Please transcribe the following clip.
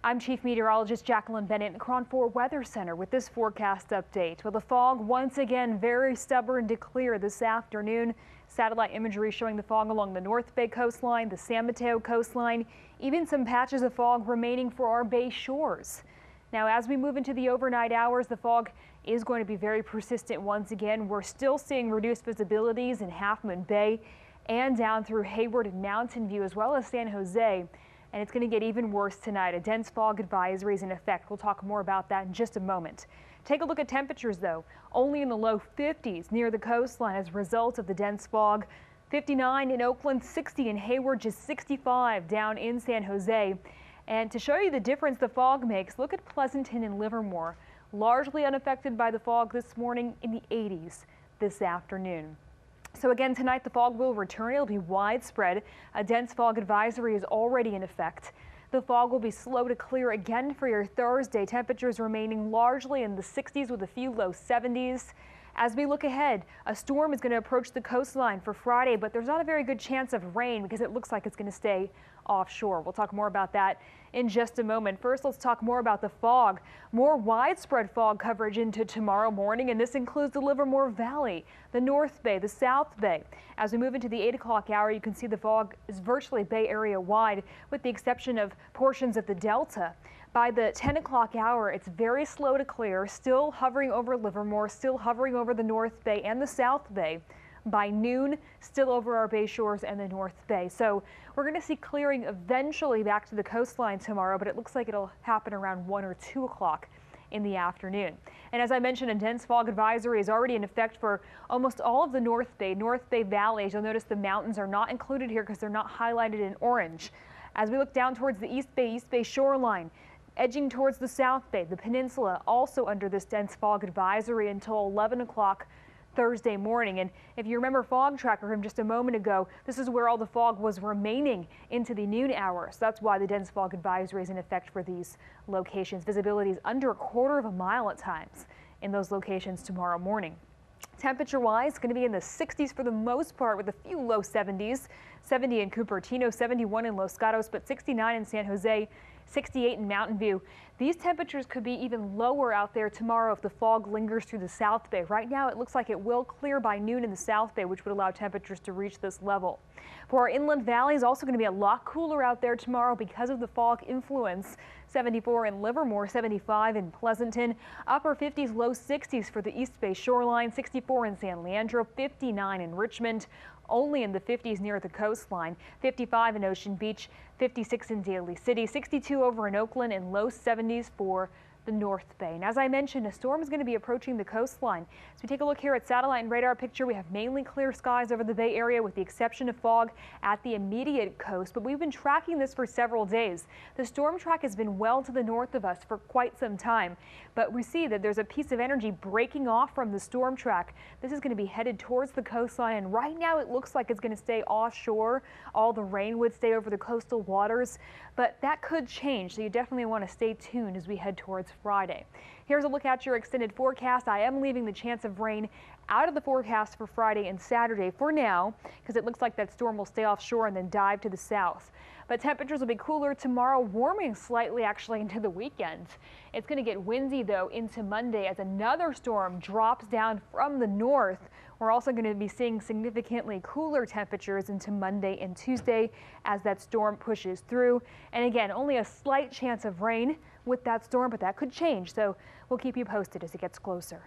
I'm Chief Meteorologist Jacqueline Bennett in the KRON 4 Weather Center with this forecast update. Well, the fog once again very stubborn to clear this afternoon. Satellite imagery showing the fog along the North Bay coastline, the San Mateo coastline, even some patches of fog remaining for our bay shores. Now, as we move into the overnight hours, the fog is going to be very persistent once again. We're still seeing reduced visibilities in Half Moon Bay and down through Hayward and Mountain View, as well as San Jose. And it's going to get even worse tonight. A dense fog advisory is in effect. We'll talk more about that in just a moment. Take a look at temperatures, though. Only in the low 50s near the coastline as a result of the dense fog. 59 in Oakland, 60 in Hayward, just 65 down in San Jose. And to show you the difference the fog makes, look at Pleasanton and Livermore. Largely unaffected by the fog this morning, in the 80s this afternoon. So again, tonight the fog will return. It'll be widespread. A dense fog advisory is already in effect. The fog will be slow to clear again for your Thursday. Temperatures remaining largely in the 60s with a few low 70s. As we look ahead, a storm is going to approach the coastline for Friday, but there's not a very good chance of rain because it looks like it's going to stay offshore. We'll talk more about that in just a moment. First, let's talk more about the fog. More widespread fog coverage into tomorrow morning, and this includes the Livermore Valley, the North Bay, the South Bay. As we move into the 8 o'clock hour, you can see the fog is virtually Bay Area wide, with the exception of portions of the Delta. By the 10 o'clock hour, it's very slow to clear, still hovering over Livermore, still hovering over the North Bay and the South Bay. By noon, still over our bay shores and the North Bay. So we're going to see clearing eventually back to the coastline tomorrow, but it looks like it'll happen around 1 or 2 o'clock in the afternoon. And as I mentioned, a dense fog advisory is already in effect for almost all of the North Bay valleys. You'll notice the mountains are not included here because they're not highlighted in orange. As we look down towards the East Bay shoreline, edging towards the South Bay, the peninsula also under this dense fog advisory until 11 o'clock Thursday morning. And if you remember Fog Tracker from just a moment ago, this is where all the fog was remaining into the noon hours. That's why the dense fog advisory is in effect for these locations. Visibility is under a quarter of a mile at times in those locations tomorrow morning. Temperature-wise, going to be in the 60s for the most part with a few low 70s. 70 in Cupertino, 71 in Los Gatos, but 69 in San Jose, 68 in Mountain View. These temperatures could be even lower out there tomorrow if the fog lingers through the South Bay. Right now, it looks like it will clear by noon in the South Bay, which would allow temperatures to reach this level. For our inland valleys, also going to be a lot cooler out there tomorrow because of the fog influence. 74 in Livermore, 75 in Pleasanton, upper 50s, low 60s for the East Bay shoreline, 64 in San Leandro, 59 in Richmond, only in the 50s near the coastline, 55 in Ocean Beach, 56 in Daly City, 62 over in Oakland, and low 70s for the North Bay. And as I mentioned, a storm is going to be approaching the coastline. As we take a look here at satellite and radar picture, we have mainly clear skies over the Bay Area with the exception of fog at the immediate coast. But we've been tracking this for several days. The storm track has been well to the north of us for quite some time. But we see that there's a piece of energy breaking off from the storm track. This is going to be headed towards the coastline. And right now it looks like it's going to stay offshore. All the rain would stay over the coastal waters. But that could change. So you definitely want to stay tuned as we head towards Friday. Here's a look at your extended forecast. I am leaving the chance of rain out of the forecast for Friday and Saturday for now because it looks like that storm will stay offshore and then dive to the south. But temperatures will be cooler tomorrow, warming slightly actually into the weekend. It's going to get windy though into Monday as another storm drops down from the north. We're also going to be seeing significantly cooler temperatures into Monday and Tuesday as that storm pushes through. And again, only a slight chance of rain with that storm, but that could change. So we'll keep you posted as it gets closer.